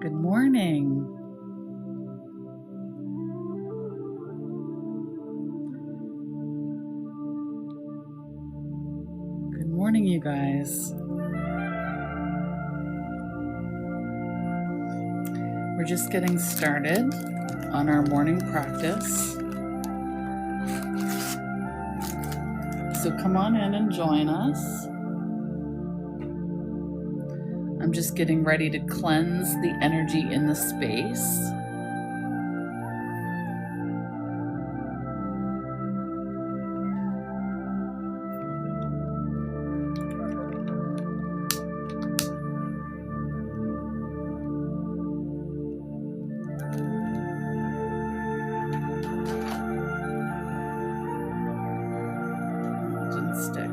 Good morning. Good morning, you guys. We're just getting started on our morning practice. So come on in and join us. I'm just getting ready to cleanse the energy in the space. Didn't stick.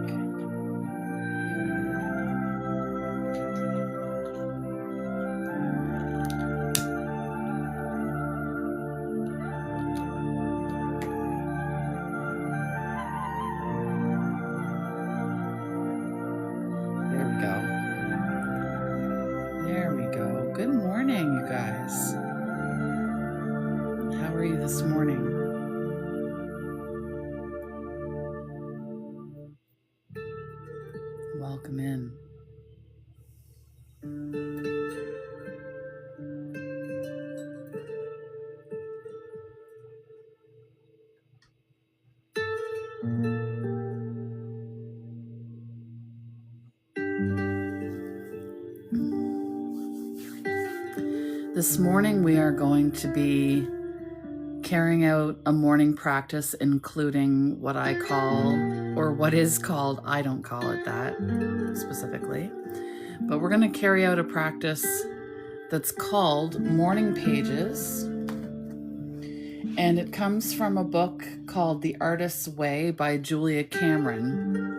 There we go. Good morning, you guys. How are you this morning? Welcome in. This morning we are going to be carrying out a morning practice including what I call, or what is called, I don't call it that specifically, but we're going to carry out a practice that's called Morning Pages, and it comes from a book called The Artist's Way by Julia Cameron.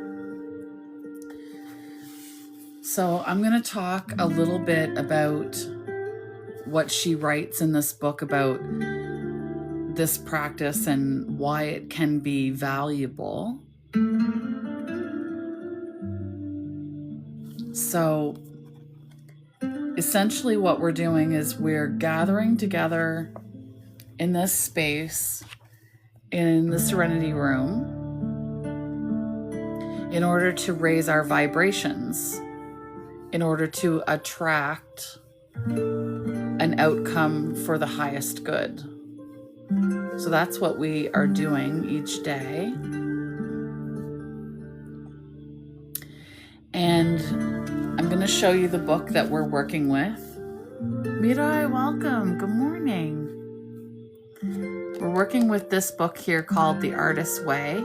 So I'm going to talk a little bit about what she writes in this book about this practice and why it can be valuable. So essentially what we're doing is we're gathering together in this space in the Serenity Room in order to raise our vibrations, in order to attract an outcome for the highest good. So that's what we are doing each day. And I'm going to show you the book that we're working with. Mirai, welcome. Good morning. We're working with this book here called The Artist's Way.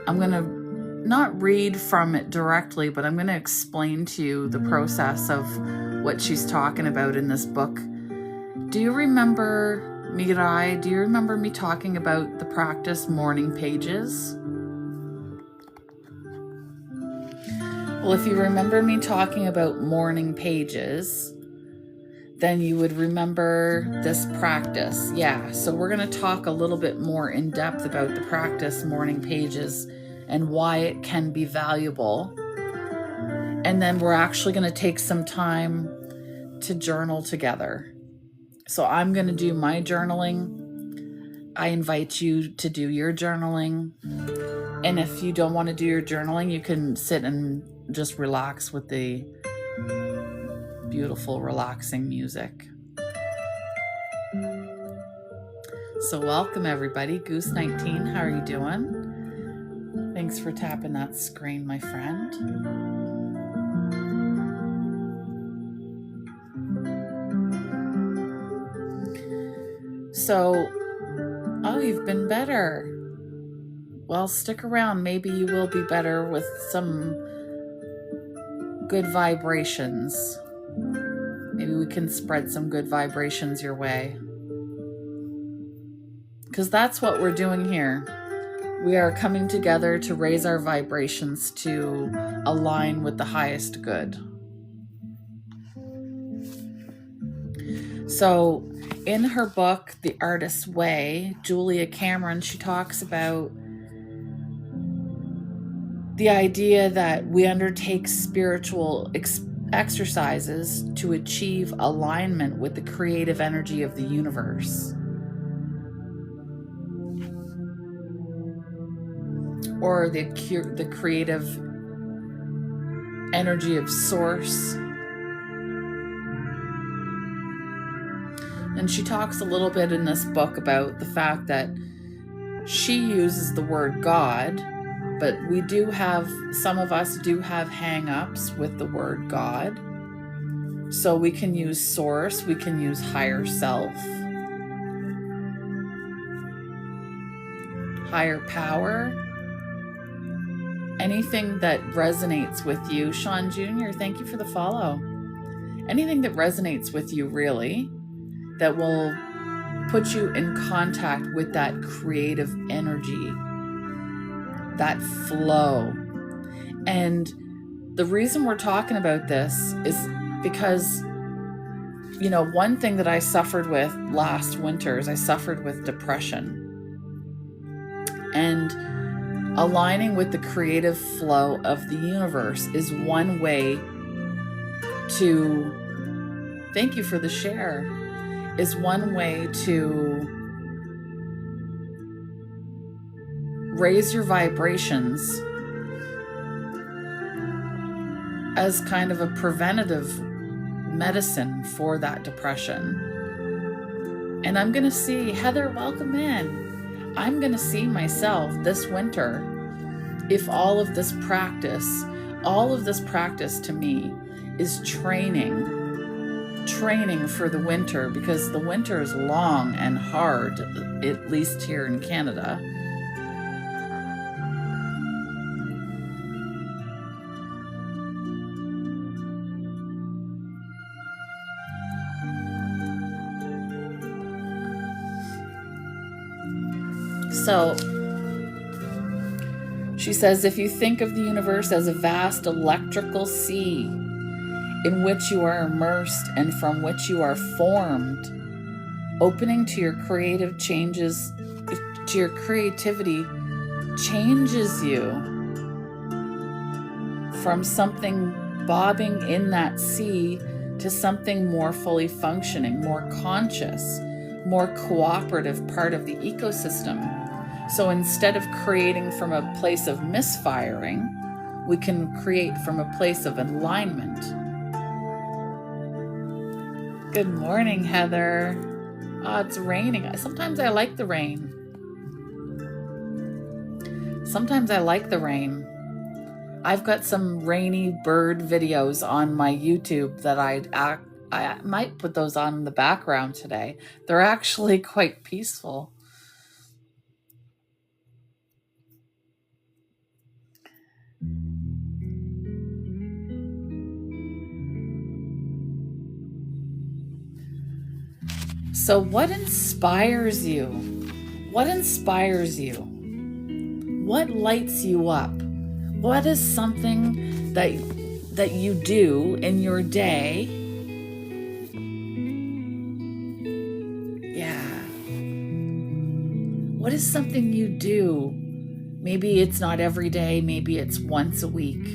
I'm going to not read from it directly, but I'm going to explain to you the process of what she's talking about in this book. Do you remember, Mirai, do you remember me talking about the practice Morning Pages? Well, if you remember me talking about Morning Pages, then you would remember this practice. Yeah, so we're going to talk a little bit more in depth about the practice Morning Pages and why it can be valuable. And then we're actually going to take some time to journal together. So I'm going to do my journaling. I invite you to do your journaling. And if you don't want to do your journaling, you can sit and just relax with the beautiful, relaxing music. So welcome everybody. Goose19, how are you doing? Thanks for tapping that screen, my friend. So, oh, you've been better. Well, stick around. Maybe you will be better with some good vibrations. Maybe we can spread some good vibrations your way. Because that's what we're doing here. We are coming together to raise our vibrations to align with the highest good. So in her book, The Artist's Way, Julia Cameron, she talks about the idea that we undertake spiritual exercises to achieve alignment with the creative energy of the universe, or the creative energy of source. And she talks a little bit in this book about the fact that she uses the word God, but some of us do have hang-ups with the word God. So we can use source, we can use higher self, higher power, anything that resonates with you. Sean Jr., thank you for the follow. Anything that resonates with you, really, that will put you in contact with that creative energy, that flow. And the reason we're talking about this is because, one thing that I suffered with last winter is I suffered with depression. And aligning with the creative flow of the universe is one way to, thank you for the share, is one way to raise your vibrations as kind of a preventative medicine for that depression. And I'm going to see, Heather, welcome in. I'm going to see myself this winter, if all of this practice to me is training for the winter, because the winter is long and hard, at least here in Canada. So she says, if you think of the universe as a vast electrical sea in which you are immersed and from which you are formed, opening to your creativity changes you from something bobbing in that sea to something more fully functioning, more conscious, more cooperative part of the ecosystem. So instead of creating from a place of misfiring, we can create from a place of alignment. Good morning, Heather. Oh, it's raining. Sometimes I like the rain. I've got some rainy bird videos on my YouTube that I might put those on in the background today. They're actually quite peaceful. So what inspires you? What lights you up? What is something that you do in your day? Yeah. What is something you do? Maybe it's not every day, maybe it's once a week.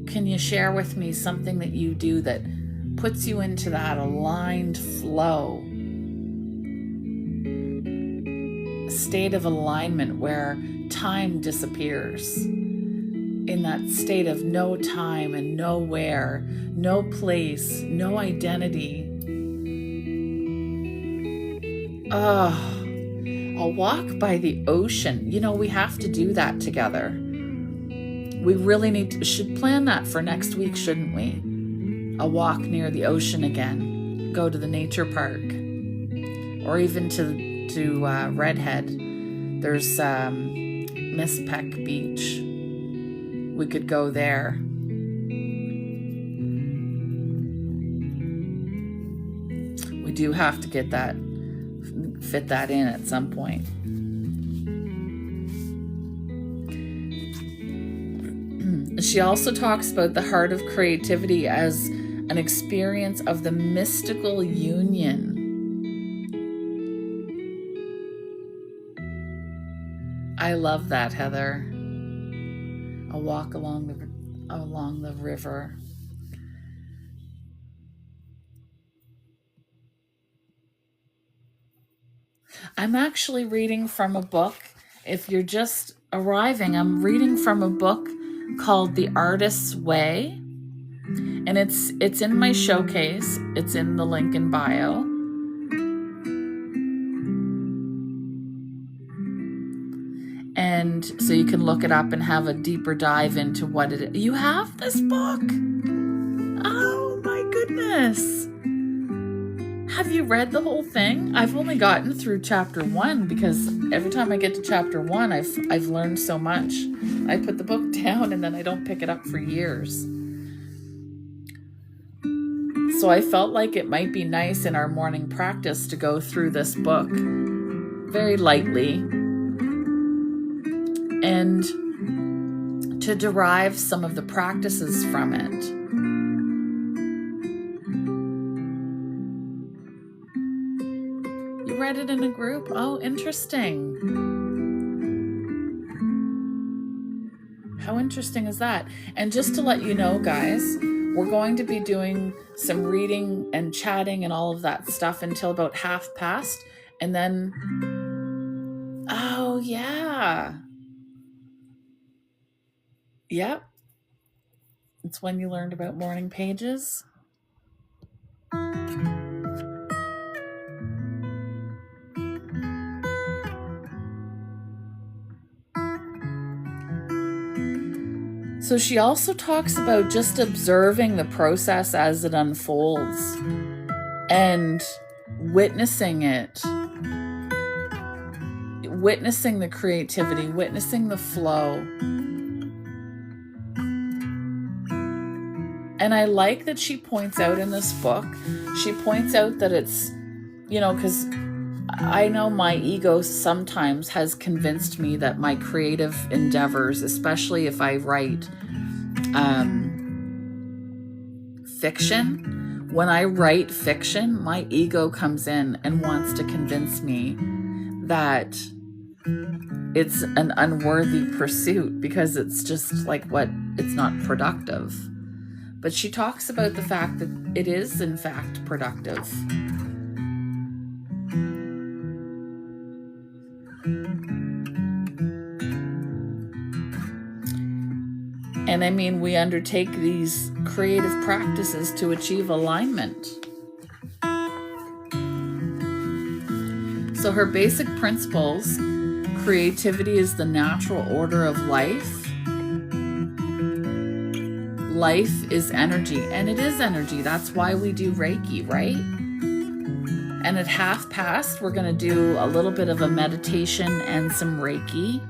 Can you share with me something that you do that puts you into that aligned flow, state of alignment where time disappears, in that state of no time and nowhere, no place, no identity? A walk by the ocean. We have to do that together. We really should plan that for next week, shouldn't we? A walk near the ocean again. Go to the nature park, or even to Redhead. There's Miss Peck Beach. We could go there. We do have to fit that in at some point. She also talks about the heart of creativity as an experience of the mystical union. I love that, Heather. A walk along along the river. I'm actually reading from a book. If you're just arriving, I'm reading from a book called The Artist's Way. And it's in my showcase. It's in the link in bio. And so you can look it up and have a deeper dive into what it is. You have this book? Oh my goodness. Have you read the whole thing? I've only gotten through chapter 1 because every time I get to chapter 1, I've learned so much. I put the book down and then I don't pick it up for years. So I felt like it might be nice in our morning practice to go through this book very lightly and to derive some of the practices from it. You read it in a group? Oh, interesting. How interesting is that? And just to let you know, guys, we're going to be doing some reading and chatting and all of that stuff until about past. And then, oh yeah. Yep. It's when you learned about morning pages. So she also talks about just observing the process as it unfolds and witnessing it, witnessing the creativity, witnessing the flow. And I like that she points out in this book, she points out that it's, because I know my ego sometimes has convinced me that my creative endeavors, especially if I write fiction, when I write fiction, my ego comes in and wants to convince me that it's an unworthy pursuit because it's just like it's not productive. But she talks about the fact that it is in fact productive. And I mean, we undertake these creative practices to achieve alignment. So her basic principles: creativity is the natural order of life. Life is energy, and it is energy. That's why we do Reiki, right? And at past, we're going to do a little bit of a meditation and some Reiki.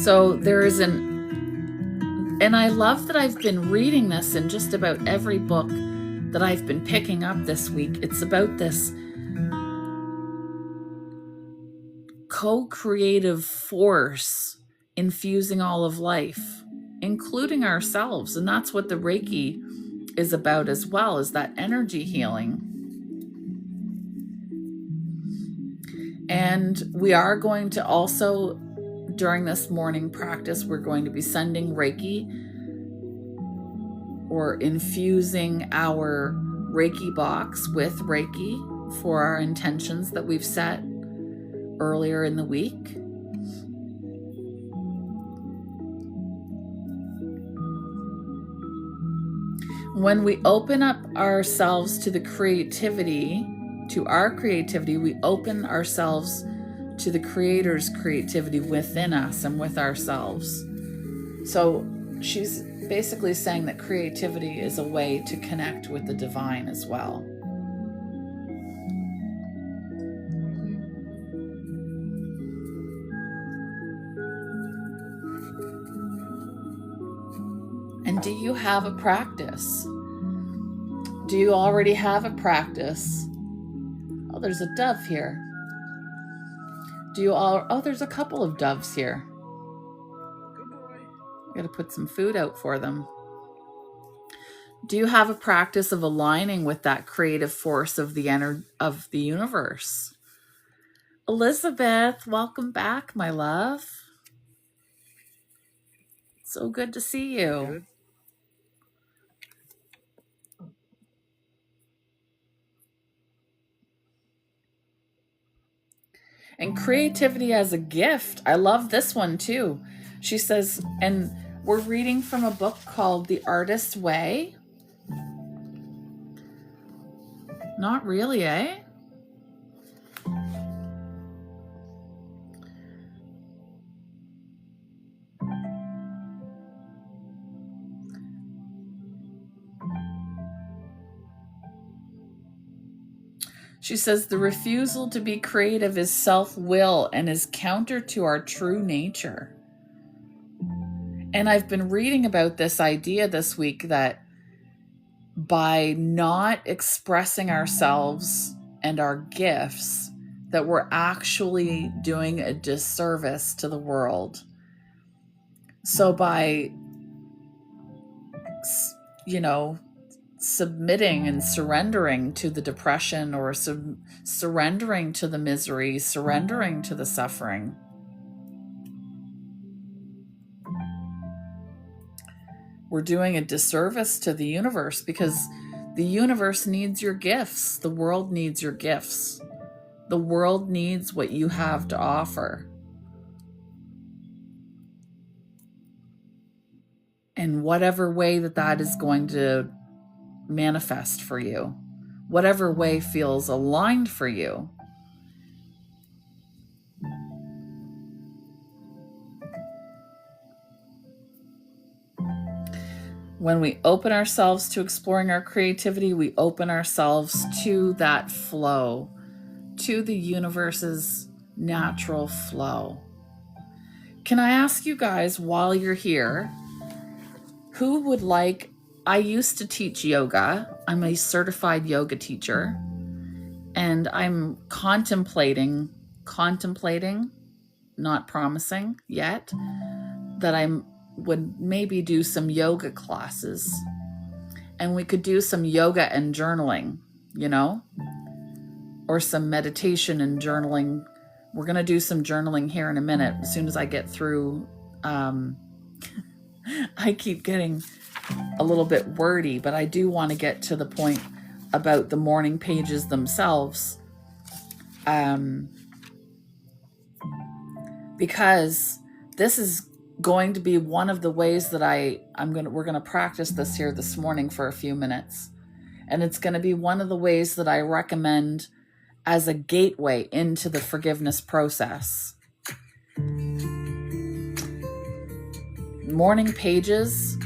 So there is and I love that I've been reading this in just about every book that I've been picking up this week. It's about this co-creative force infusing all of life, including ourselves. And that's what the Reiki is about as well, is that energy healing. And we are going to also, during this morning practice, we're going to be sending Reiki or infusing our Reiki box with Reiki for our intentions that we've set earlier in the week. When we open up ourselves to the creativity, to our creativity, we open ourselves to the Creator's creativity within us and with ourselves. So she's basically saying that creativity is a way to connect with the divine as well. And do you have a practice? Do you already have a practice? Oh, there's a dove here. There's a couple of doves here. Good boy. Got to put some food out for them. Do you have a practice of aligning with that creative force of the universe? Elizabeth, welcome back, my love. So good to see you. Good. And creativity as a gift. I love this one too. She says, and we're reading from a book called The Artist's Way. Not really, eh? She says the refusal to be creative is self-will and is counter to our true nature. And I've been reading about this idea this week that by not expressing ourselves and our gifts, that we're actually doing a disservice to the world. So by, submitting and surrendering to the depression or surrendering to the misery, surrendering to the suffering, we're doing a disservice to the universe, because the universe needs your gifts. The world needs your gifts. The world needs what you have to offer. And whatever way that is going to manifest for you, whatever way feels aligned for you. When we open ourselves to exploring our creativity, we open ourselves to that flow, to the universe's natural flow. Can I ask you guys, while you're here, who would like, I used to teach yoga. I'm a certified yoga teacher, and I'm contemplating, not promising yet, that I would maybe do some yoga classes, and we could do some yoga and journaling, or some meditation and journaling. We're going to do some journaling here in a minute, as soon as I get through. I keep getting a little bit wordy, but I do want to get to the point about the morning pages themselves. Because this is going to be one of the ways that we're going to practice this here this morning for a few minutes. And it's going to be one of the ways that I recommend as a gateway into the forgiveness process. Morning pages,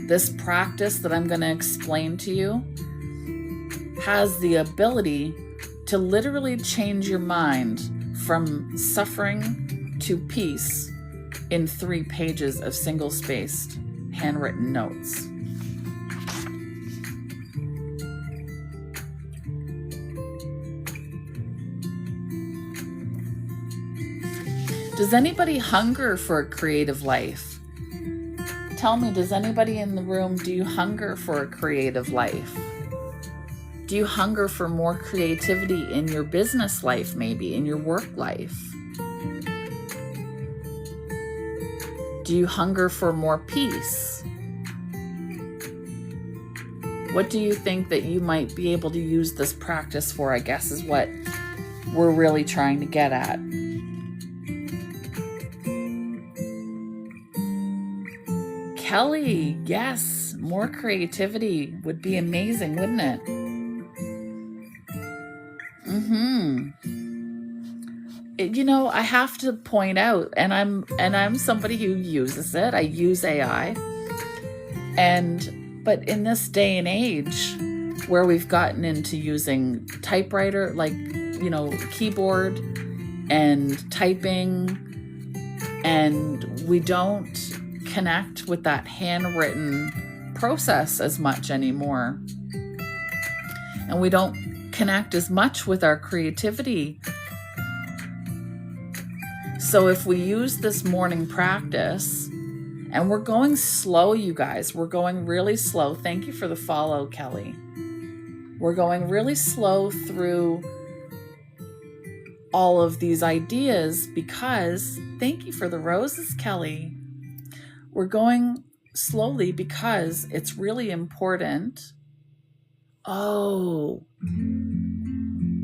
this practice that I'm going to explain to you, has the ability to literally change your mind from suffering to peace in 3 pages of single-spaced handwritten notes. Does anybody hunger for a creative life? Tell me, does anybody in the room, do you hunger for a creative life? Do you hunger for more creativity in your business life, maybe in your work life? Do you hunger for more peace? What do you think that you might be able to use this practice for, I guess, is what we're really trying to get at. Kelly, yes, more creativity would be amazing, wouldn't it? I have to point out, and I'm somebody who uses it. I use AI. But in this day and age where we've gotten into using typewriter, keyboard and typing, and we don't connect with that handwritten process as much anymore. And we don't connect as much with our creativity. So if we use this morning practice And we're going slow, you guys. We're going really slow. Thank you for the follow, Kelly. We're going really slow through all of these ideas because, thank you for the roses, Kelly. We're going slowly because it's really important. Oh,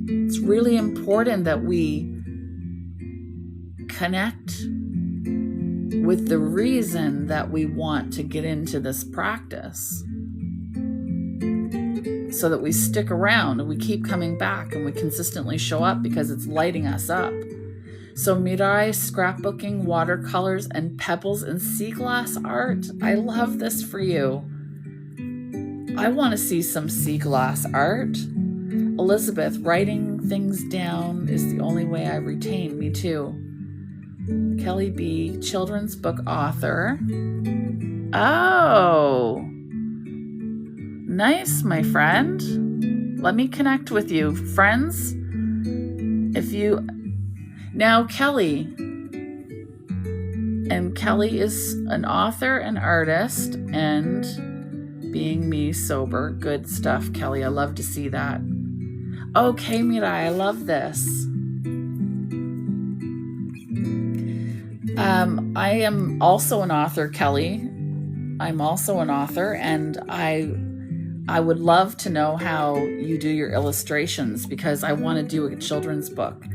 it's really important that we connect with the reason that we want to get into this practice, so that we stick around and we keep coming back and we consistently show up because it's lighting us up. So Mirai, scrapbooking, watercolors, and pebbles and sea glass art. I love this for you. I want to see some sea glass art. Elizabeth, writing things down is the only way I retain. Me too. Kelly B, children's book author. Oh, nice, my friend. Let me connect with you, friends. If you now, Kelly, and Kelly is an author and artist, and being me sober. Good stuff, Kelly. I love to see that. Okay, Mirai, I love this. I am also an author, Kelly. I'm also an author, and I would love to know how you do your illustrations because I want to do a children's book.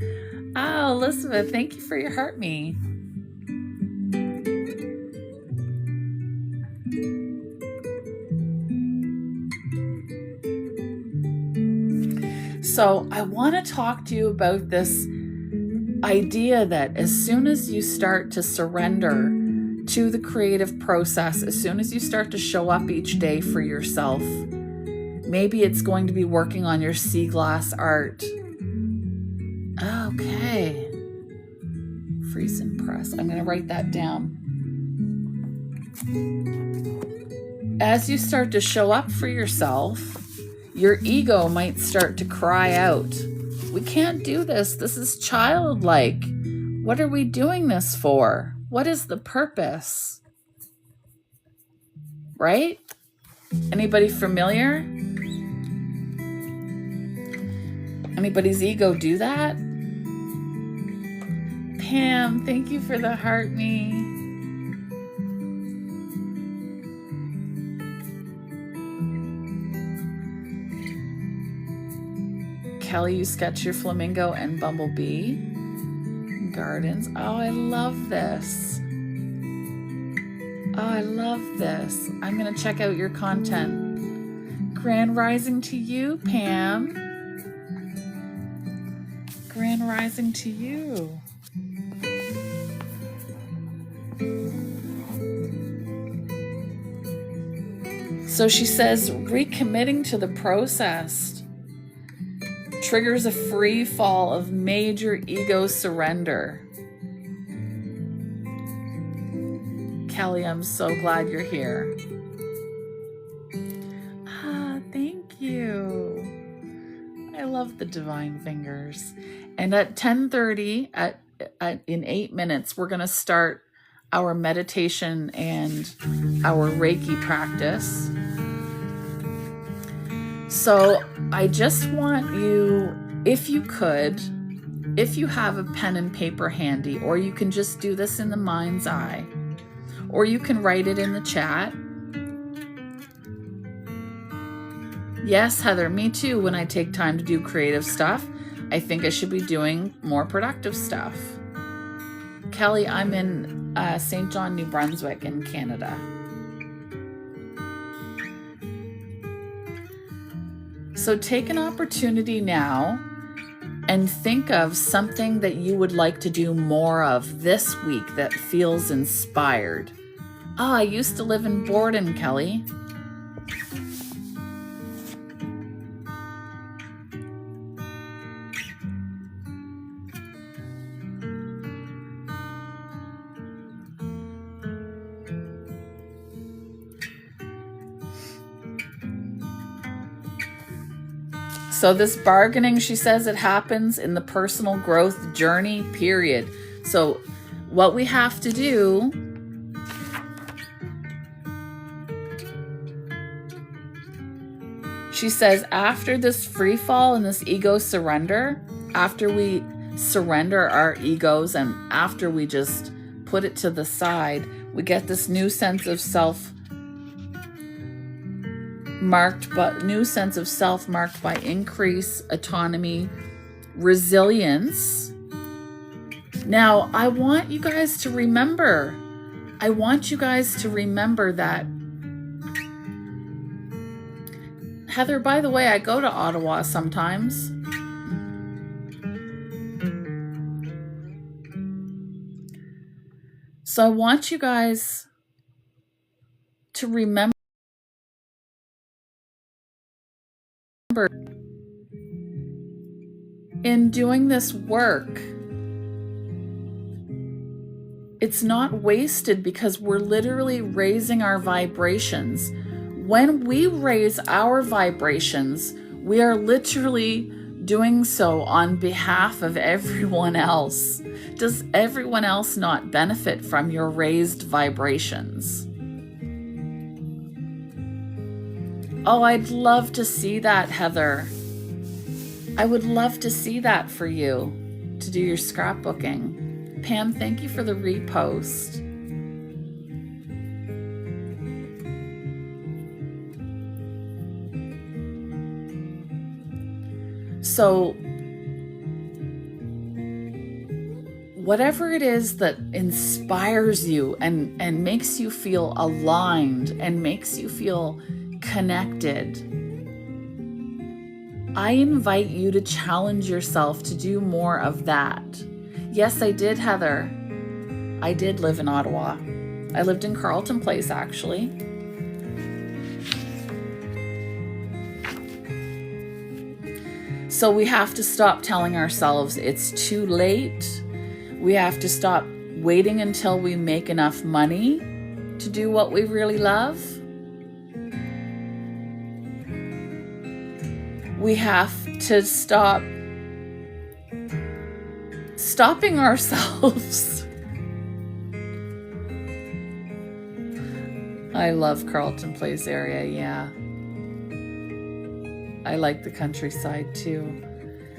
Oh, Elizabeth, thank you for your heart me. So I want to talk to you about this idea that as soon as you start to surrender to the creative process, as soon as you start to show up each day for yourself, maybe it's going to be working on your sea glass art. Okay. Freeze and press. I'm going to write that down. As you start to show up for yourself, your ego might start to cry out, "We can't do this. This is childlike. What are we doing this for? What is the purpose?" Right? Anybody familiar? Anybody's ego do that? Pam, thank you for the heart me. Kelly, you sketch your flamingo and bumblebee gardens. Oh, I love this. Oh, I love this. I'm going to check out your content. Grand rising to you, Pam. Grand rising to you. So she says, recommitting to the process triggers a free fall of major ego surrender. Kelly, I'm so glad you're here. Thank you. I love the divine fingers. And at 10:30, in 8 minutes, we're going to start our meditation and our Reiki practice. So I just want you, if you could, if you have a pen and paper handy, or you can just do this in the mind's eye, or you can write it in the chat. Yes, Heather, me too. When I take time to do creative stuff, I think I should be doing more productive stuff. Kelly, I'm in St. John, New Brunswick in Canada. So take an opportunity now and think of something that you would like to do more of this week that feels inspired. Oh, I used to live in Borden, Kelly. So this bargaining, she says, it happens in the personal growth journey, period. So what we have to do She says, after this free fall and this ego surrender, after we surrender our egos and after we just put it to the side, we get this new sense of self marked by increase, autonomy, resilience. Now, I want you guys to remember that. Heather, by the way, I go to Ottawa sometimes. So I want you guys to remember in doing this work, it's not wasted because we're literally raising our vibrations. When we raise our vibrations, we are literally doing so on behalf of everyone else. Does everyone else not benefit from your raised vibrations? Oh, I'd love to see that, Heather. I would love to see that for you to do your scrapbooking. Pam, thank you for the repost. So, whatever it is that inspires you and makes you feel aligned and makes you feel connected, I invite you to challenge yourself to do more of that. Yes, I did, Heather. I did live in Ottawa. I lived in Carleton Place, actually. So we have to stop telling ourselves it's too late. We have to stop waiting until we make enough money to do what we really love. We have to stop stopping ourselves. I love Carleton Place area, yeah. I like the countryside too.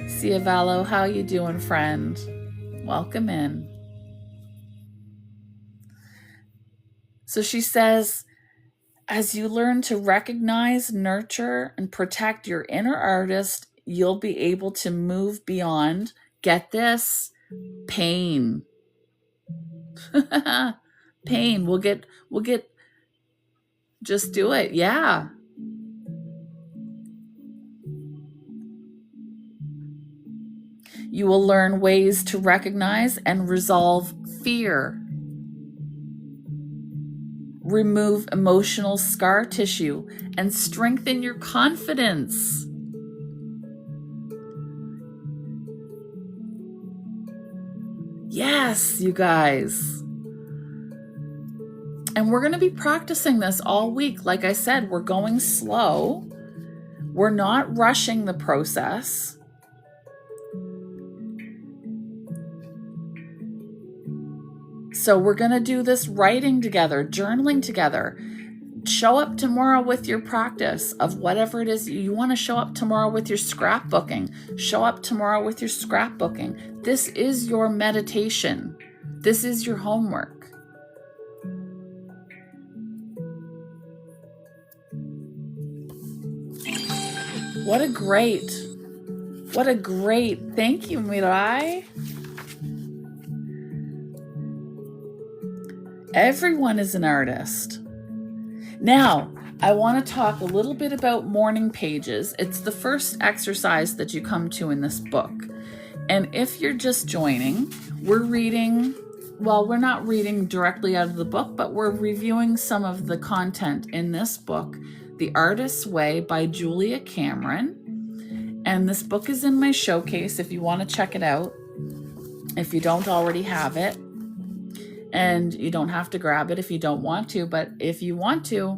Sia Vallo, how you doing, friend? Welcome in. So she says, as you learn to recognize, nurture, and protect your inner artist, you'll be able to move beyond, get this, pain. Pain. We'll get, just do it. Yeah. You will learn ways to recognize and resolve fear. Remove emotional scar tissue and strengthen your confidence. Yes, you guys. And we're going to be practicing this all week. Like I said, we're going slow. We're not rushing the process. So we're going to do this writing together, journaling together. Show up tomorrow with your practice of whatever it is you want to show up tomorrow with your scrapbooking. Show up tomorrow with your scrapbooking. This is your meditation. This is your homework. What a great, thank you, Mirai. Everyone is an artist. Now, I want to talk a little bit about morning pages. It's the first exercise that you come to in this book. And if you're just joining, we're reading, well, we're not reading directly out of the book, but we're reviewing some of the content in this book, The Artist's Way by Julia Cameron. And this book is in my showcase if you want to check it out, if you don't already have it. And you don't have to grab it if you don't want to, but if you want to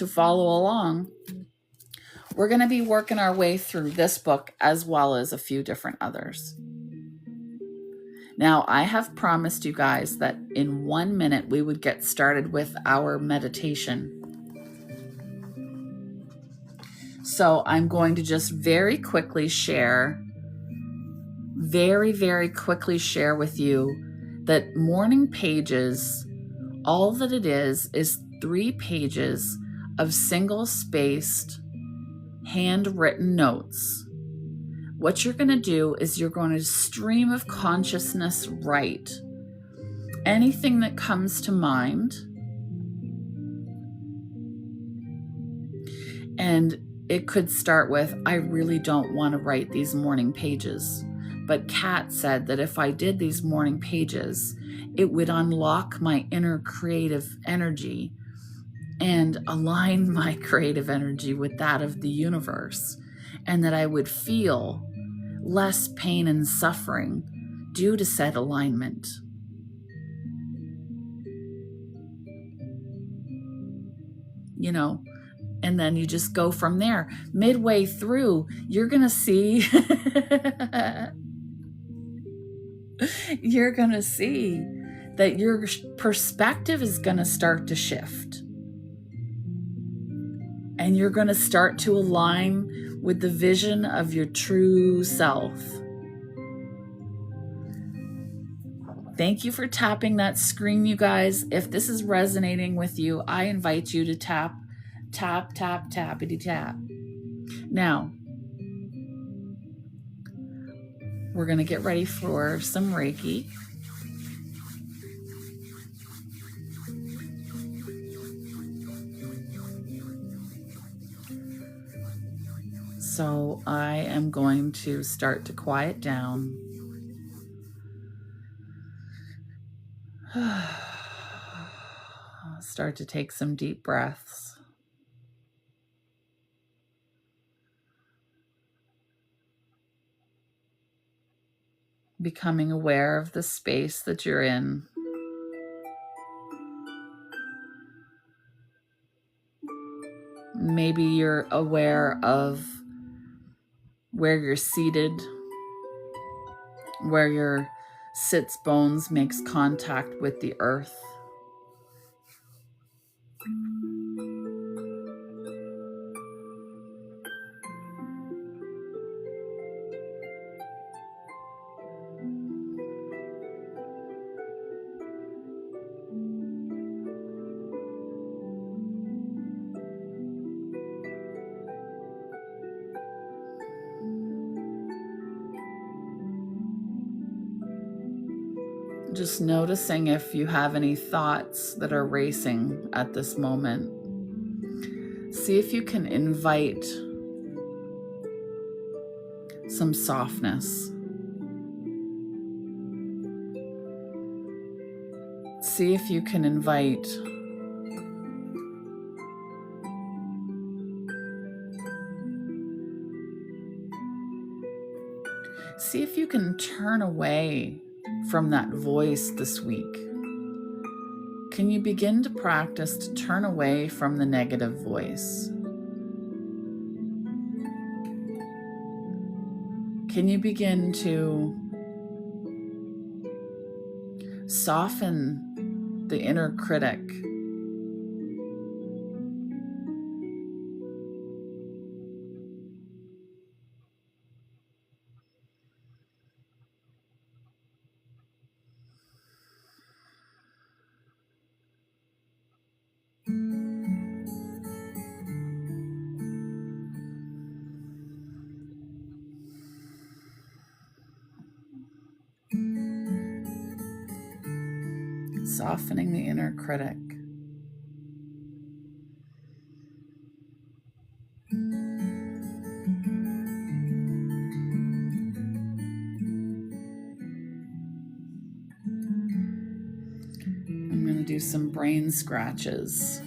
follow along, we're going to be working our way through this book as well as a few different others. Now, I have promised you guys that in 1 minute we would get started with our meditation. So I'm going to just very, very quickly share with you that morning pages, all that it is 3 pages of single-spaced handwritten notes. What you're going to do is you're going to stream of consciousness write anything that comes to mind. And it could start with, I really don't want to write these morning pages. But Kat said that if I did these morning pages, it would unlock my inner creative energy and align my creative energy with that of the universe, and that I would feel less pain and suffering due to said alignment. You know, and then you just go from there. Midway through, you're going to see you're going to see that your perspective is going to start to shift. And you're going to start to align with the vision of your true self. Thank you for tapping that screen, you guys. If this is resonating with you, I invite you to tap, tappity tap. Now, we're going to get ready for some Reiki. So I am going to start to quiet down. Start to take some deep breaths. Becoming aware of the space that you're in. Maybe you're aware of where you're seated, where your sits bones makes contact with the earth. Just noticing if you have any thoughts that are racing at this moment. See if you can invite some softness. See if you can invite see if you can turn away from that voice this week. Can you begin to practice to turn away from the negative voice? Can you begin to soften the inner critic? Softening the inner critic. I'm going to do some brain scratches.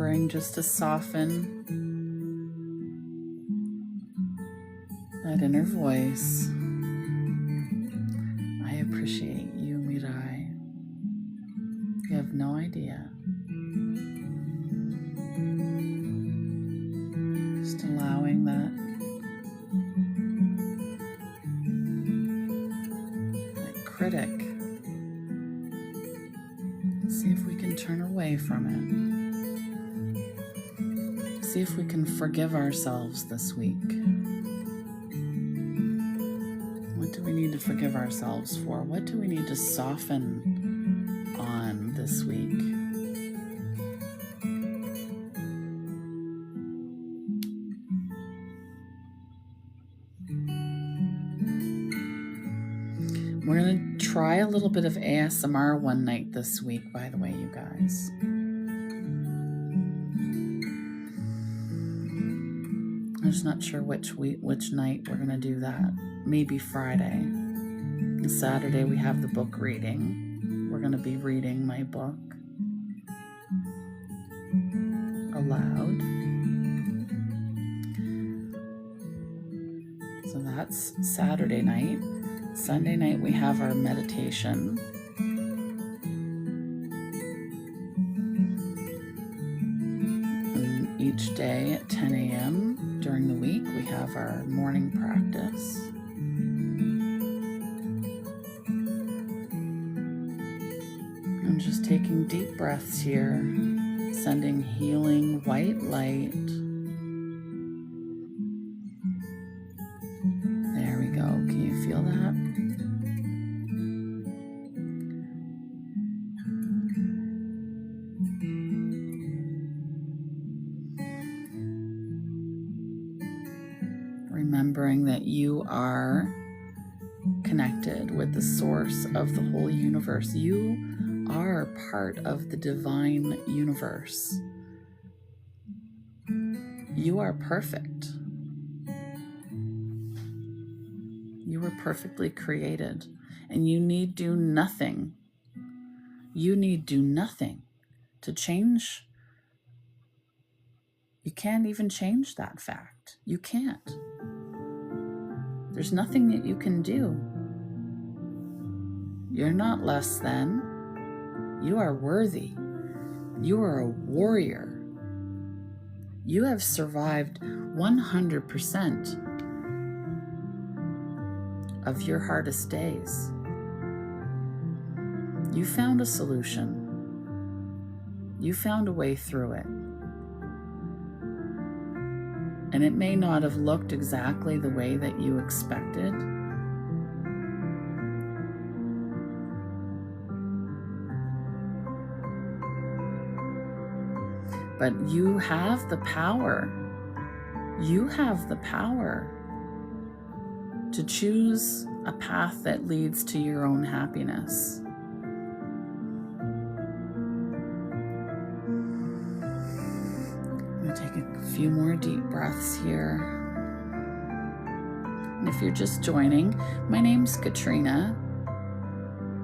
remembering just to soften that inner voice. I appreciate you, Mirai. You have no idea. Just allowing that critic. See if we can turn away from it. See if we can forgive ourselves this week. What do we need to forgive ourselves for? What do we need to soften on this week? We're going to try a little bit of ASMR one night this week, by the way, you guys. I'm just not sure which night we're going to do that. Maybe Friday. Saturday we have the book reading. We're going to be reading my book aloud. So that's Saturday night. Sunday night we have our meditation. And each day at 10 a.m. during the week we have our morning practice. I'm just taking deep breaths here, sending healing white light. There we go. Can you feel that? Remembering that you are connected with the source of the whole universe. You are part of the divine universe. You are perfect. You were perfectly created, and you need do nothing. You need do nothing to change. You can't even change that fact. You can't. There's nothing that you can do. You're not less than. You are worthy. You are a warrior. You have survived 100% of your hardest days. You found a solution. You found a way through it. And it may not have looked exactly the way that you expected. But you have the power. You have the power to choose a path that leads to your own happiness. I'm going to take a few more deep breaths here. And if you're just joining, my name's Katrina.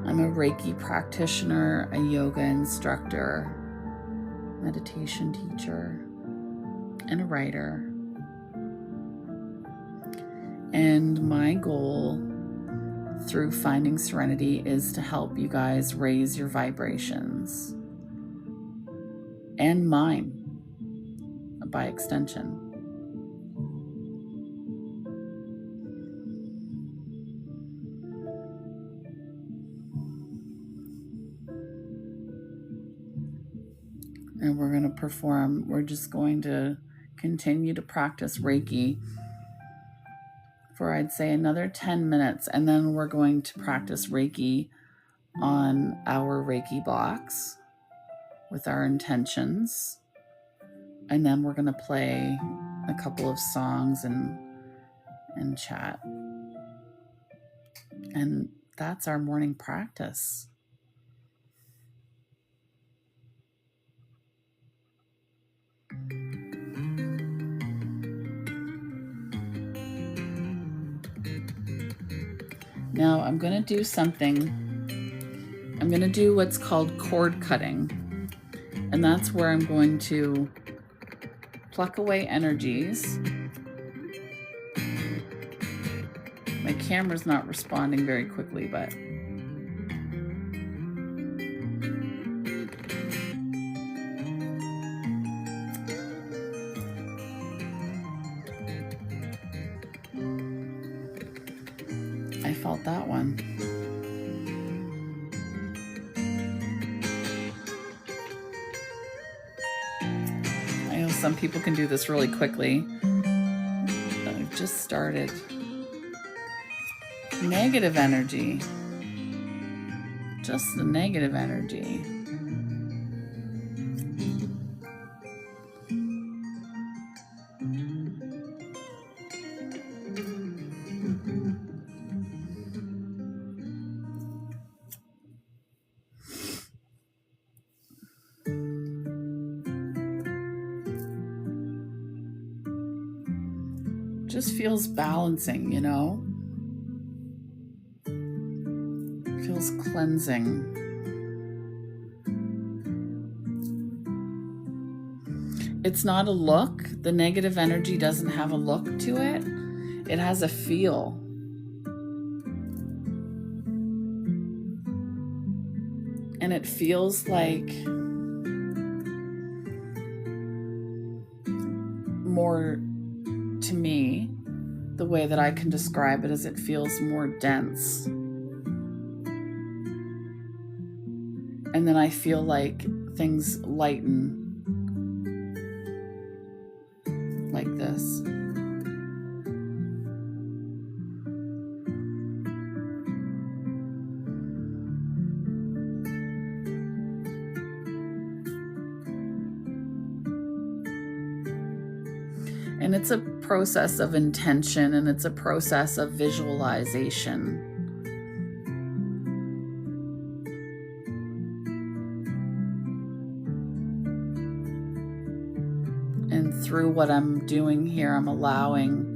I'm a Reiki practitioner, a yoga instructor, meditation teacher, and a writer. And my goal through Finding Serenity is to help you guys raise your vibrations and mine by extension. And we're going to perform, we're just going to continue to practice Reiki for, I'd say, another 10 minutes. And then we're going to practice Reiki on our Reiki blocks with our intentions. And then we're going to play a couple of songs and chat. And that's our morning practice. Now I'm going to do something. I'm going to do what's called cord cutting. And that's where I'm going to pluck away energies. My camera's not responding very quickly, but I felt that one. I know some people can do this really quickly, but I've just started. Negative energy. Just the negative energy. Just feels balancing, you know? Feels cleansing. It's not a look. The negative energy doesn't have a look to it. It has a feel. And it feels like more, to me, the way that I can describe it is it feels more dense. And then I feel like things lighten like this. And it's a process of intention, and it's a process of visualization. And through what I'm doing here, I'm allowing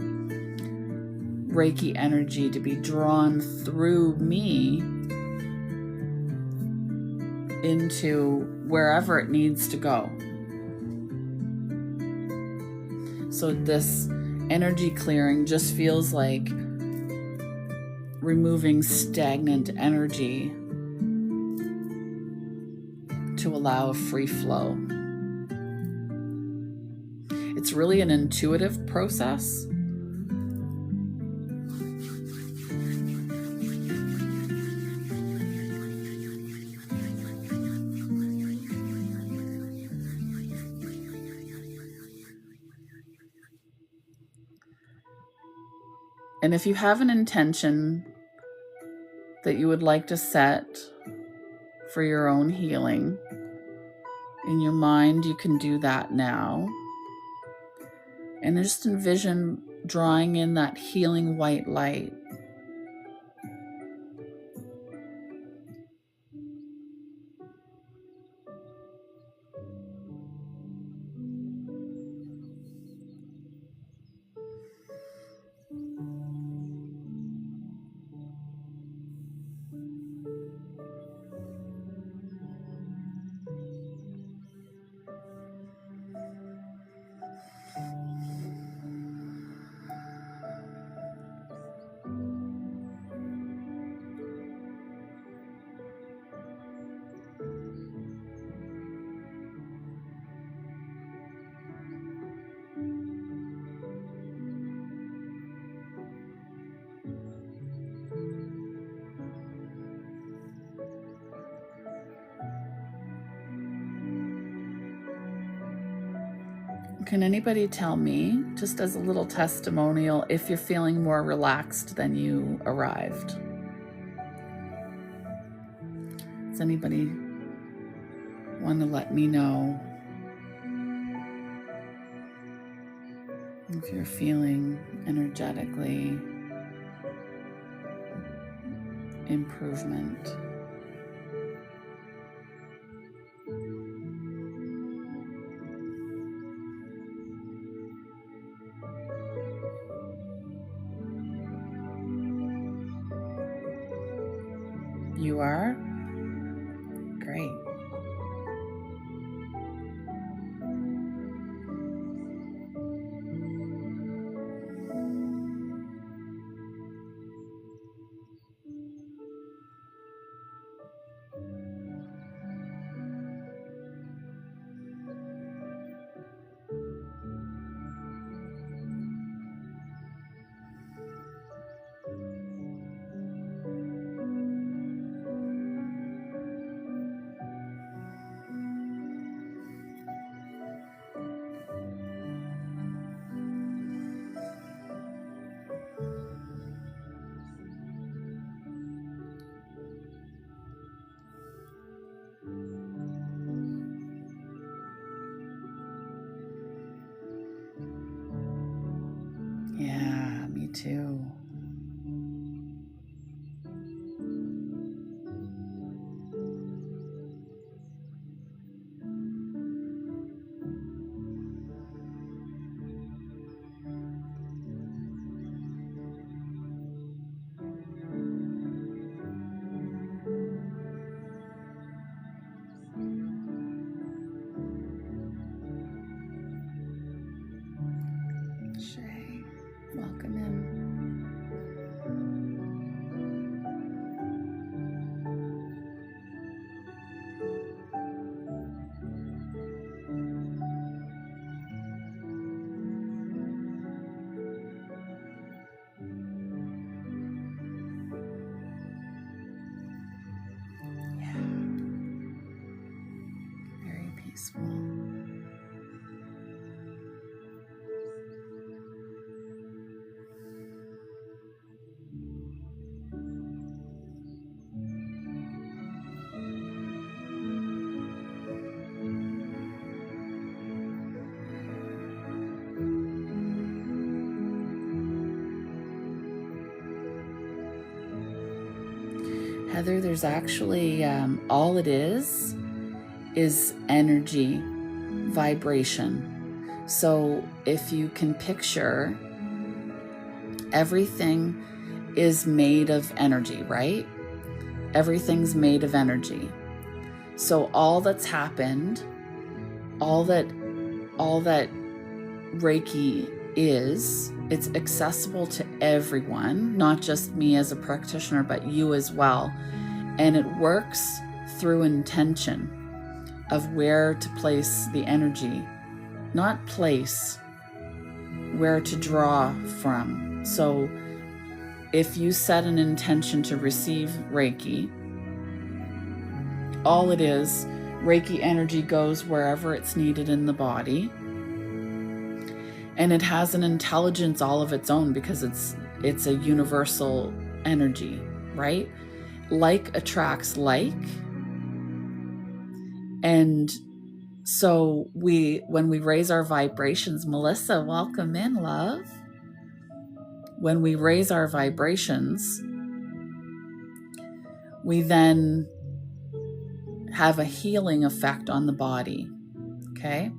Reiki energy to be drawn through me into wherever it needs to go. So this energy clearing just feels like removing stagnant energy to allow a free flow. It's really an intuitive process. And if you have an intention that you would like to set for your own healing in your mind, you can do that now. And just envision drawing in that healing white light. Can anybody tell me, just as a little testimonial, if you're feeling more relaxed than you arrived? Does anybody want to let me know if you're feeling energetically improvement? You are? Great. too. Shay, welcome in. Yeah, very peaceful. Heather, there's actually, all it is energy, vibration. So if you can picture, everything is made of energy, right? Everything's made of energy. So all that's happened, all that Reiki is, it's accessible to everyone, not just me as a practitioner, but you as well. And it works through intention of where to place the energy, not place, where to draw from. So if you set an intention to receive Reiki, all it is, Reiki energy goes wherever it's needed in the body. And it has an intelligence all of its own because it's a universal energy, right? Like attracts like. And so when we raise our vibrations, Melissa, welcome in, love. When we raise our vibrations, we then have a healing effect on the body, okay?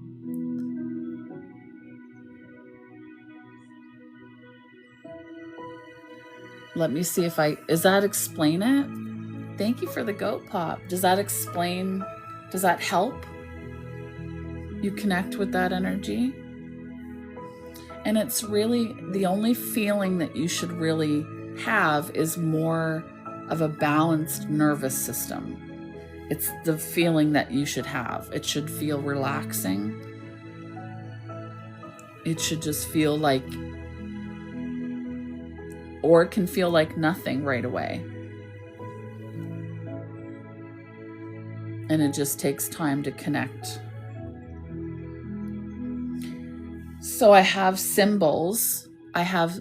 Let me see if does that explain it? Thank you for the goat pop. Does that explain, does that help you connect with that energy? And it's really, the only feeling that you should really have is more of a balanced nervous system. It's the feeling that you should have. It should feel relaxing. It should just feel like, or it can feel like nothing right away. And it just takes time to connect. So I have symbols.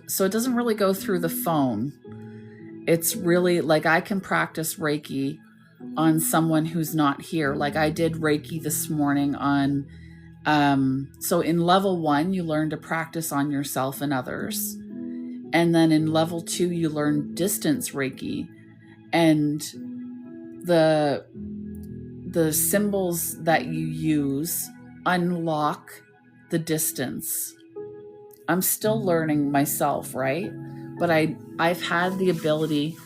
So it doesn't really go through the phone. It's really like I can practice Reiki on someone who's not here. Like I did Reiki this morning on, so in level 1, you learn to practice on yourself and others. And then in level 2, you learn distance Reiki. And the symbols that you use unlock the distance. I'm still learning myself, right? But I've had the ability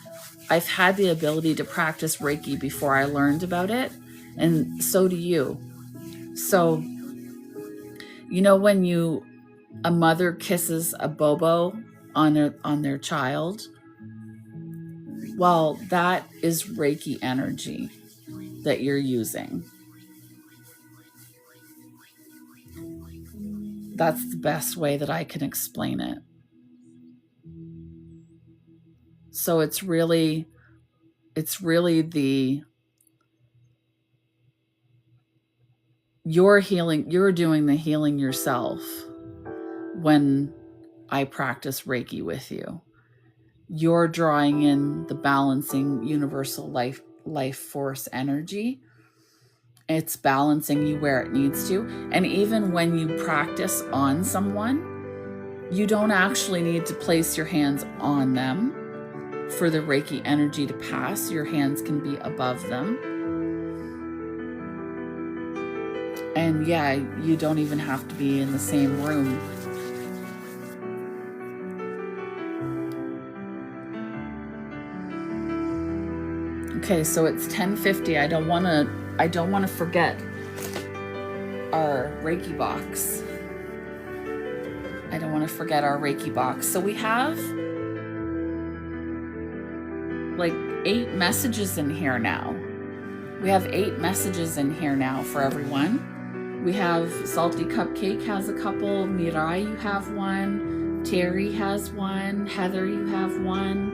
to practice Reiki before I learned about it, and so do you. So, you know when a mother kisses a bobo on their child? Well, that is Reiki energy that you're using. That's the best way that I can explain it. So it's really you're doing the healing yourself when I practice Reiki with you. You're drawing in the balancing universal life force energy. It's balancing you where it needs to. And even when you practice on someone, You don't actually need to place your hands on them for the Reiki energy to pass. Your hands can be above them. And yeah, you don't even have to be in the same room. Okay, so it's 10:50. I don't want to forget our Reiki box. I don't want to forget our Reiki box. So we have like 8 messages in here now. We have 8 messages in here now for everyone. We have Salty Cupcake has a couple. Mirai, you have one. Terry has one. Heather, you have one.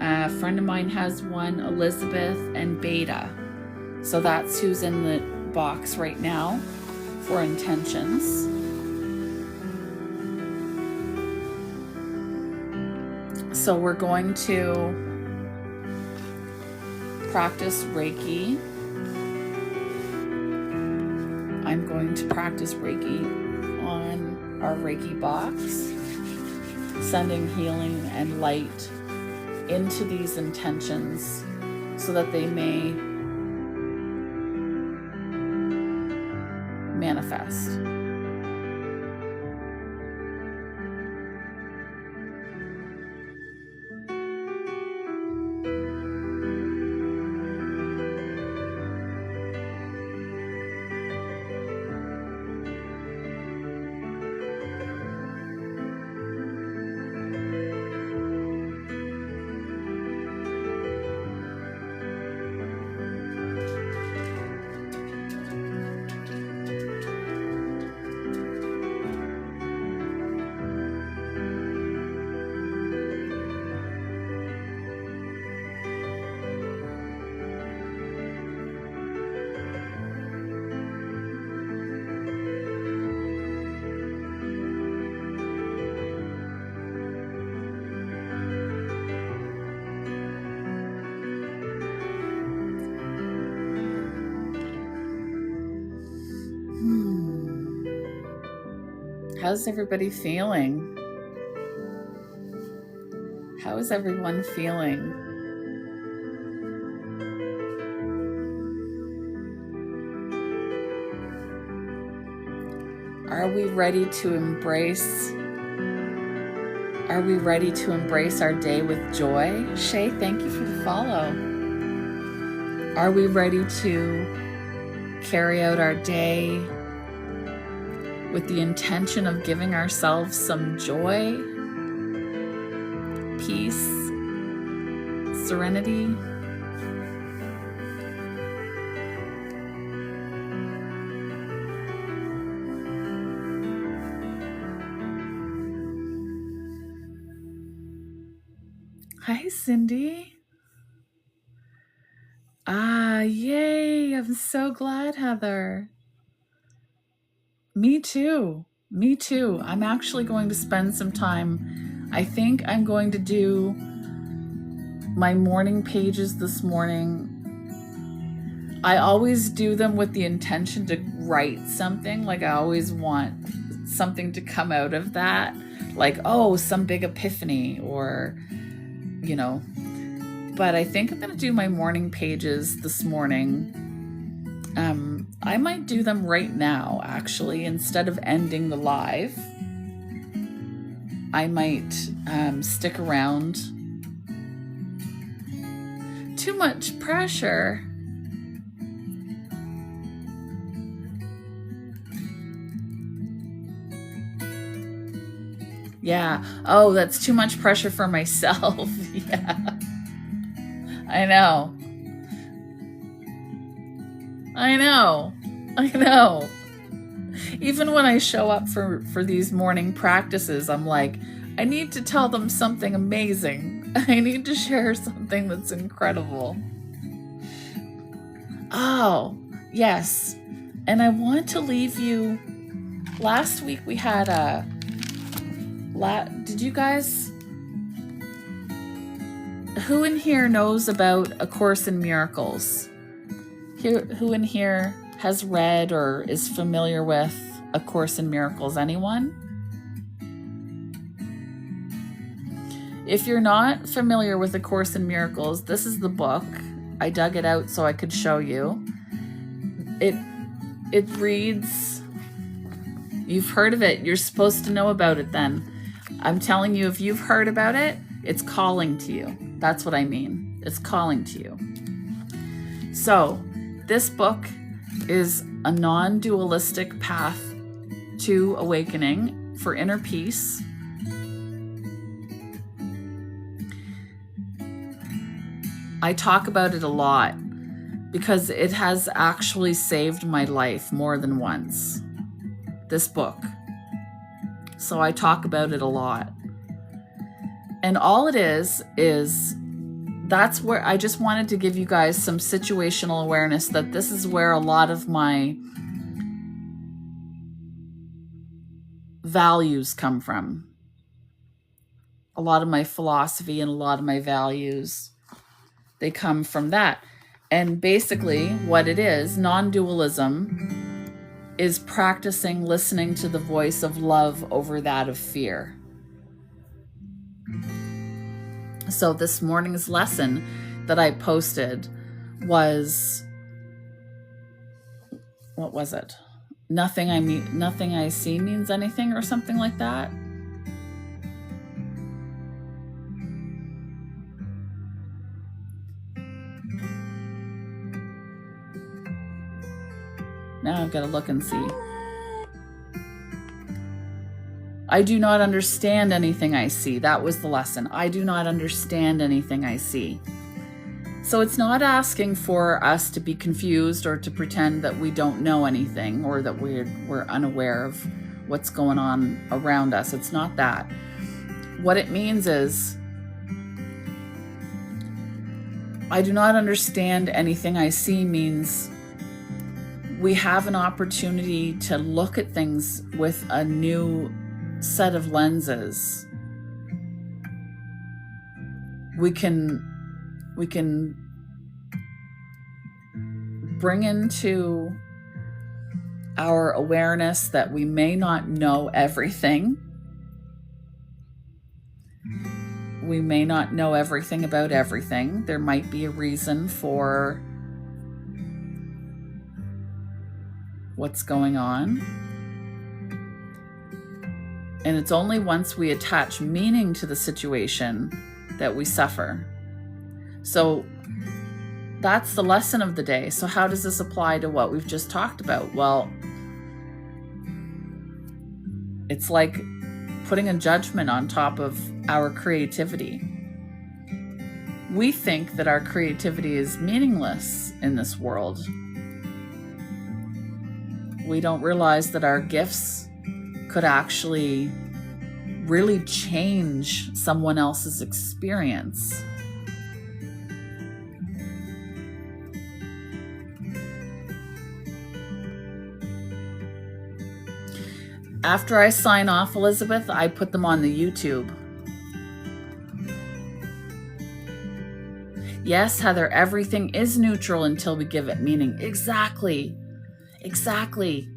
A friend of mine has one. Elizabeth and Beta. So that's who's in the box right now for intentions. So we're going to practice Reiki. I'm going to practice Reiki on our Reiki box, sending healing and light into these intentions so that they may manifest. How's everybody feeling? How is everyone feeling? Are we ready to embrace? Are we ready to embrace our day with joy? Shay, thank you for the follow. Are we ready to carry out our day with the intention of giving ourselves some joy, peace, serenity? Hi, Cindy. Yay. I'm so glad, Heather. Me too. Me too. I'm actually going to spend some time. I think I'm going to do my morning pages this morning. I always do them with the intention to write something. Like I always want something to come out of that. Like, oh, some big epiphany or, you know. But I think I'm going to do my morning pages this morning. I might do them right now, actually, instead of ending the live. I might stick around. Too much pressure. Yeah. Oh, that's too much pressure for myself. Yeah. I know. Even when I show up for these morning practices, I'm like, I need to tell them something amazing. I need to share something that's incredible. Oh, yes. And I want to leave you. Last week we had did you guys, who in here knows about A Course in Miracles? Who in here has read or is familiar with A Course in Miracles? Anyone? If you're not familiar with A Course in Miracles, this is the book. I dug it out so I could show you. It reads, you've heard of it, you're supposed to know about it then. I'm telling you, if you've heard about it, it's calling to you. That's what I mean. It's calling to you. So, this book is a non-dualistic path to awakening for inner peace. I talk about it a lot because it has actually saved my life more than once, this book. So I talk about it a lot. And all it is that's where I just wanted to give you guys some situational awareness that this is where a lot of my values come from. A lot of my philosophy and a lot of my values, they come from that. And basically what it is, non-dualism, is practicing listening to the voice of love over that of fear. So this morning's lesson that I posted was, what was it? Nothing I see means anything, or something like that. Now I've got to look and see. I do not understand anything I see. That was the lesson. I do not understand anything I see. So it's not asking for us to be confused or to pretend that we don't know anything or that we're unaware of what's going on around us. It's not that. What it means is, I do not understand anything I see means we have an opportunity to look at things with a new set of lenses. We can bring into our awareness that we may not know everything. We may not know everything about everything. There might be a reason for what's going on. And it's only once we attach meaning to the situation that we suffer. So that's the lesson of the day. So how does this apply to what we've just talked about? Well, it's like putting a judgment on top of our creativity. We think that our creativity is meaningless in this world. We don't realize that our gifts could actually really change someone else's experience. After I sign off, Elizabeth, I put them on the YouTube. Yes, Heather, everything is neutral until we give it meaning. Exactly. Exactly.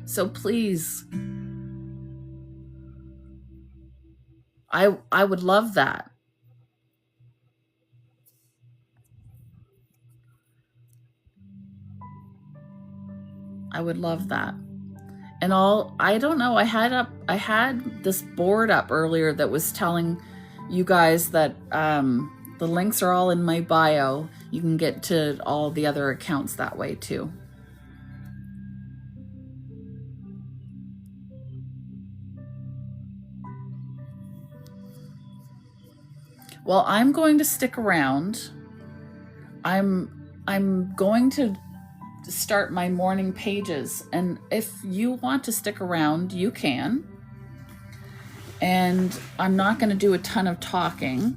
So please, I would love that. I would love that. And I don't know, I had this board up earlier that was telling you guys that the links are all in my bio. You can get to all the other accounts that way too. Well, I'm going to stick around. I'm going to start my morning pages, and if you want to stick around, you can. And I'm not going to do a ton of talking,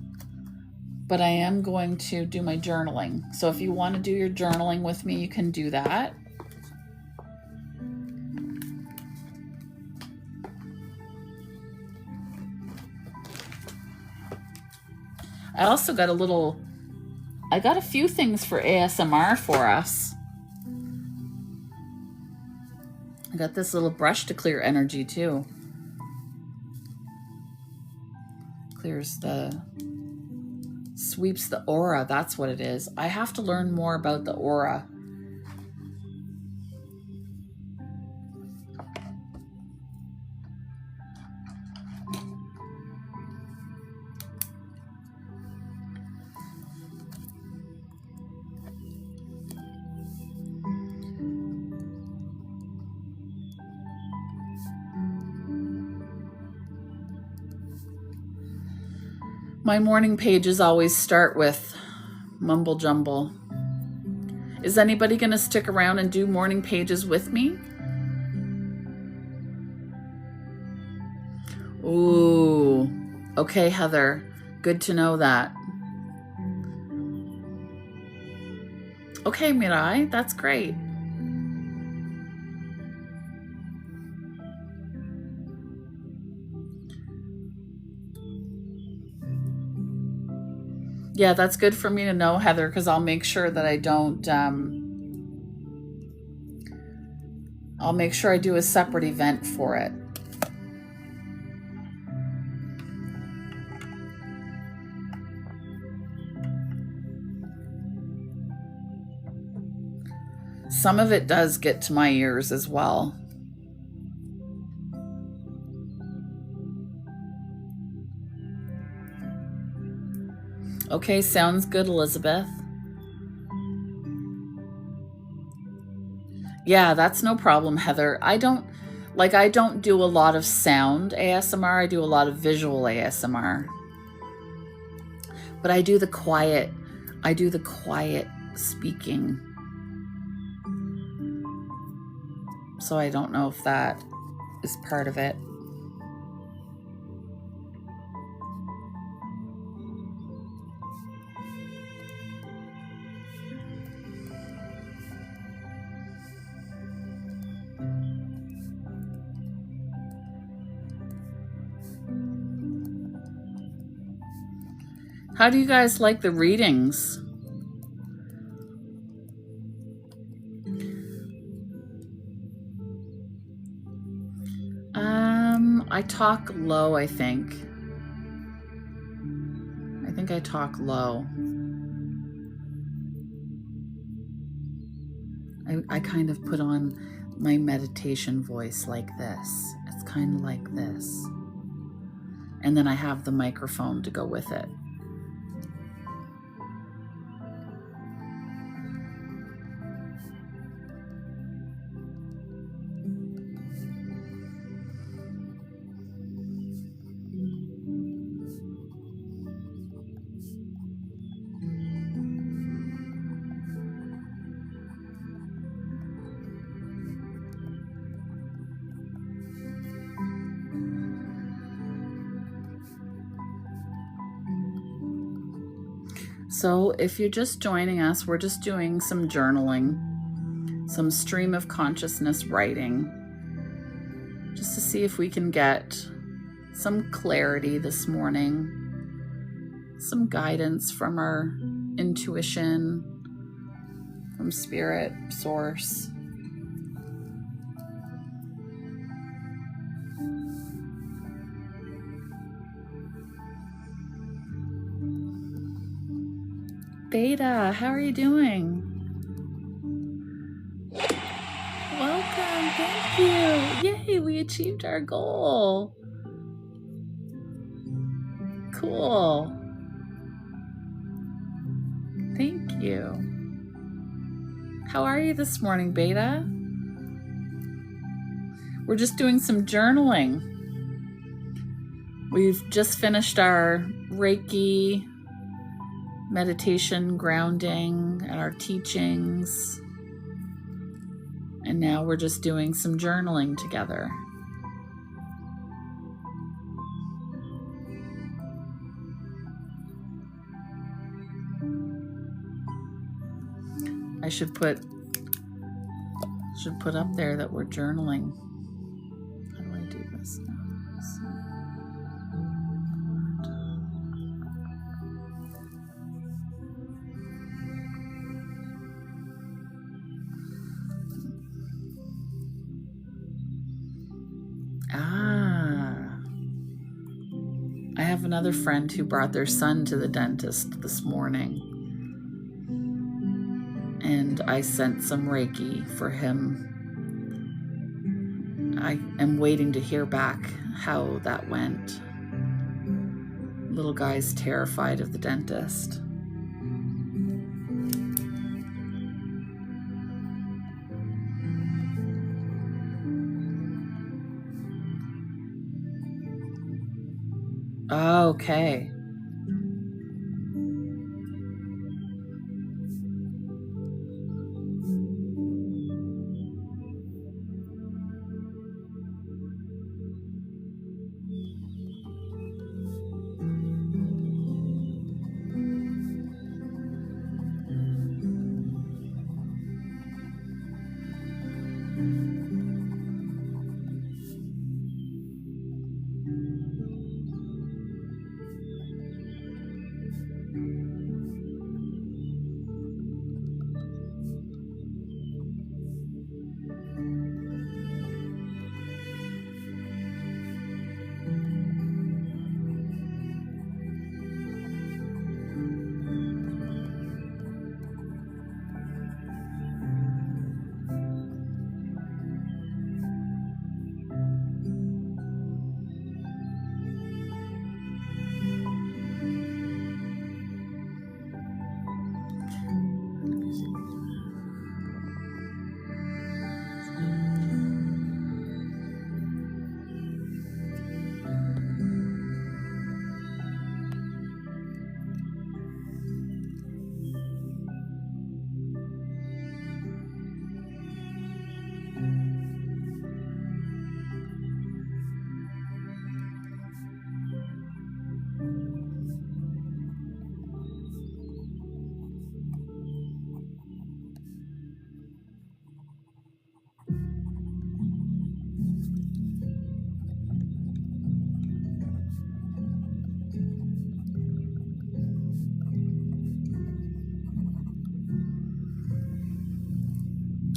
but I am going to do my journaling. So if you want to do your journaling with me, you can do that. I also got I got a few things for ASMR for us. I got this little brush to clear energy too. Sweeps the aura. That's what it is. I have to learn more about the aura. My morning pages always start with mumble jumble. Is anybody going to stick around and do morning pages with me? Ooh, okay, Heather. Good to know that. Okay, Mirai, that's great. Yeah, that's good for me to know, Heather, because I'll make sure that I don't, I'll make sure I do a separate event for it. Some of it does get to my ears as well. Okay, sounds good, Elizabeth. Yeah, that's no problem, Heather. I don't do a lot of sound ASMR. I do a lot of visual ASMR. But I do the quiet speaking. So I don't know if that is part of it. How do you guys like the readings? I talk low, I think. I think I talk low. I kind of put on my meditation voice like this. It's kind of like this. And then I have the microphone to go with it. So if you're just joining us, we're just doing some journaling, some stream of consciousness writing, just to see if we can get some clarity this morning, some guidance from our intuition, from spirit, source. Beta, how are you doing? Welcome, thank you. Yay, we achieved our goal. Cool. Thank you. How are you this morning, Beta? We're just doing some journaling. We've just finished our Reiki meditation, grounding, and our teachings. And now we're just doing some journaling together. I should put up there that we're journaling. How do I do this now? Ah. I have another friend who brought their son to the dentist this morning. And I sent some Reiki for him. I am waiting to hear back how that went. Little guy's terrified of the dentist. Okay.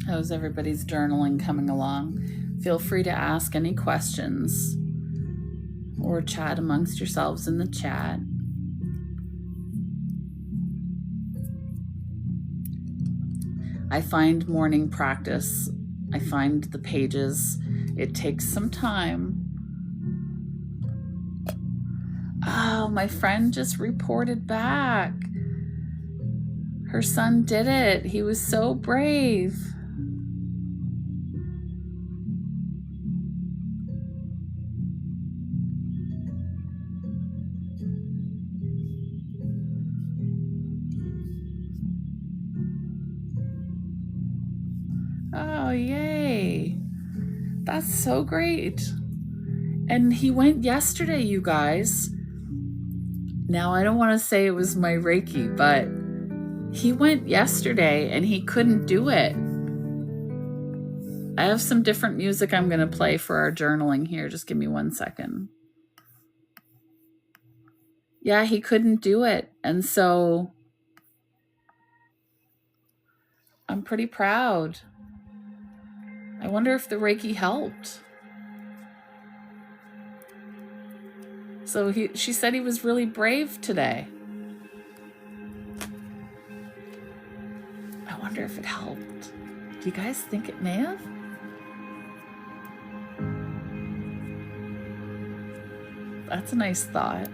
How's everybody's journaling coming along? Feel free to ask any questions or chat amongst yourselves in the chat. I find morning practice, I find the pages, it takes some time. Oh, my friend just reported back. Her son did it. He was so brave. Oh, yay. That's so great. And he went yesterday, you guys. Now, I don't want to say it was my Reiki, but he went yesterday and he couldn't do it. I have some different music I'm going to play for our journaling here. Just give me 1 second. Yeah, he couldn't do it. And so I'm pretty proud. I wonder if the Reiki helped. So she said he was really brave today. I wonder if it helped. Do you guys think it may have? That's a nice thought.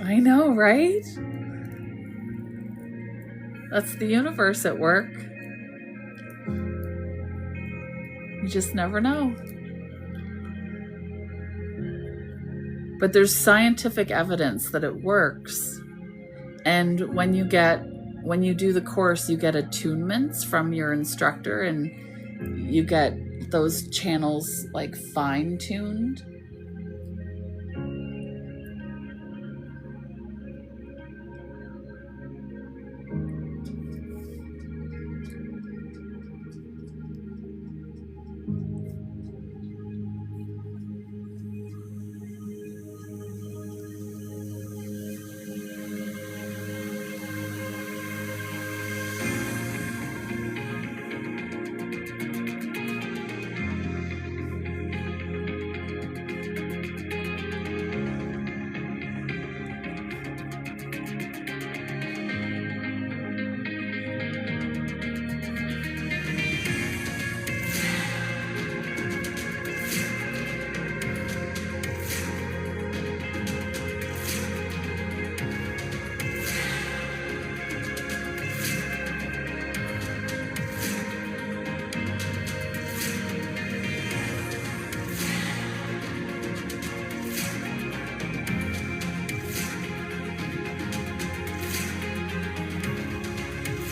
I know, right? That's the universe at work. You just never know. But there's scientific evidence that it works. And when you do the course, you get attunements from your instructor and you get those channels like fine-tuned.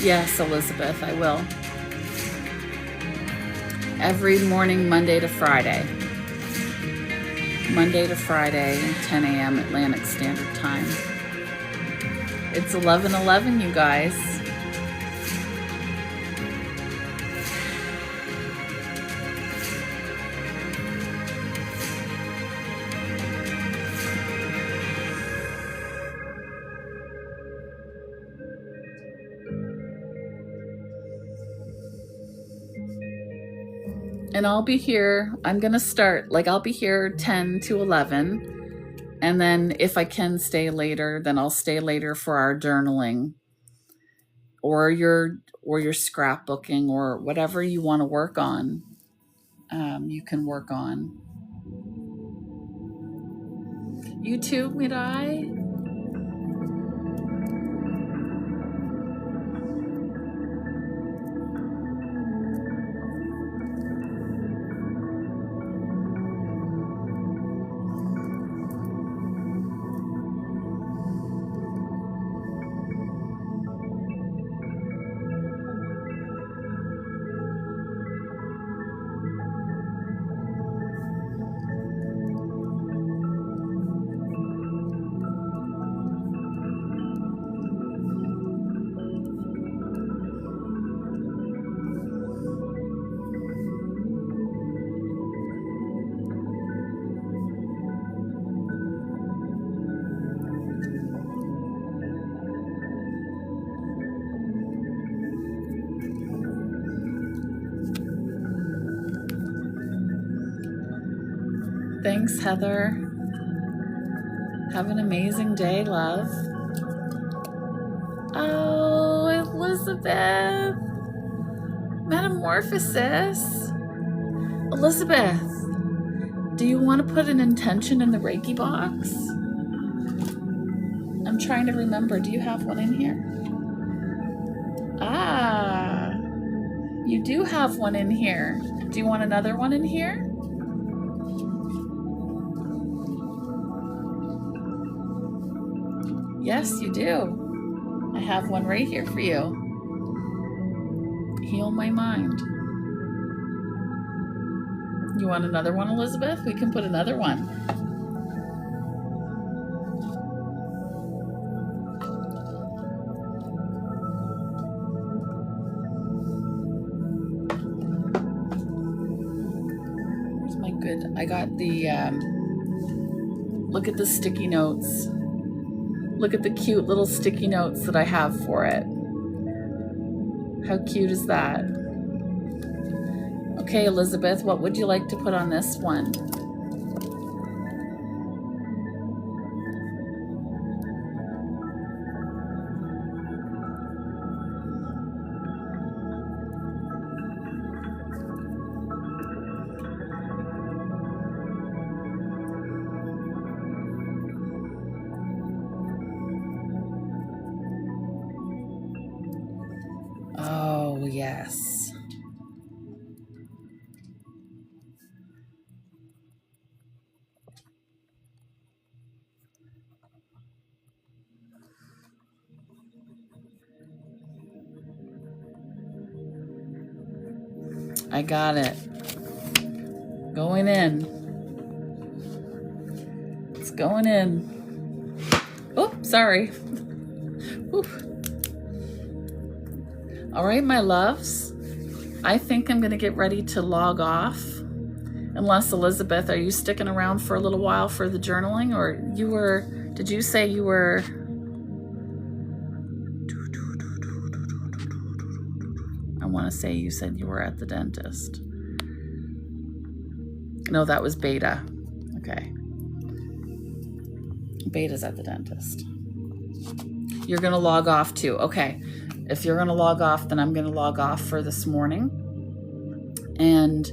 Yes, Elizabeth, I will. Every morning, Monday to Friday. Monday to Friday, 10 a.m. Atlantic Standard Time. It's 11:11, you guys. And I'll be here, I'm gonna start, I'll be here 10 to 11. And then if I can stay later, then I'll stay later for our journaling or your scrapbooking or whatever you want to work on. You can work on. You too, Mirai? Thanks, Heather. Have an amazing day, love. Oh, Elizabeth. Metamorphosis. Elizabeth, do you want to put an intention in the Reiki box? I'm trying to remember. Do you have one in here? Ah, you do have one in here. Do you want another one in here? Yes, you do. I have one right here for you. Heal my mind. You want another one, Elizabeth? We can put another one. Where's my good? I got the, look at the sticky notes. Look at the cute little sticky notes that I have for it. How cute is that? Okay, Elizabeth, what would you like to put on this one? Oh, yes. I got it. Going in. It's going in. Oh, sorry. Oof. All right, my loves. I think I'm going to get ready to log off. Unless, Elizabeth, are you sticking around for a little while for the journaling? Or did you say you were... I want to say you said you were at the dentist. No, that was Beta. Okay. Beta's at the dentist. You're going to log off too. Okay. If you're going to log off, then I'm going to log off for this morning. And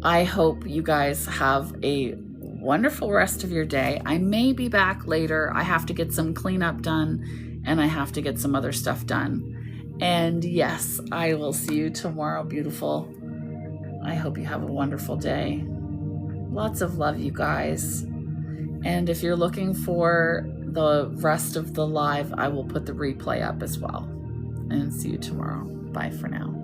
I hope you guys have a wonderful rest of your day. I may be back later. I have to get some cleanup done and I have to get some other stuff done. And yes, I will see you tomorrow, beautiful. I hope you have a wonderful day. Lots of love, you guys. And if you're looking for the rest of the live, I will put the replay up as well. and see you tomorrow. Bye for now.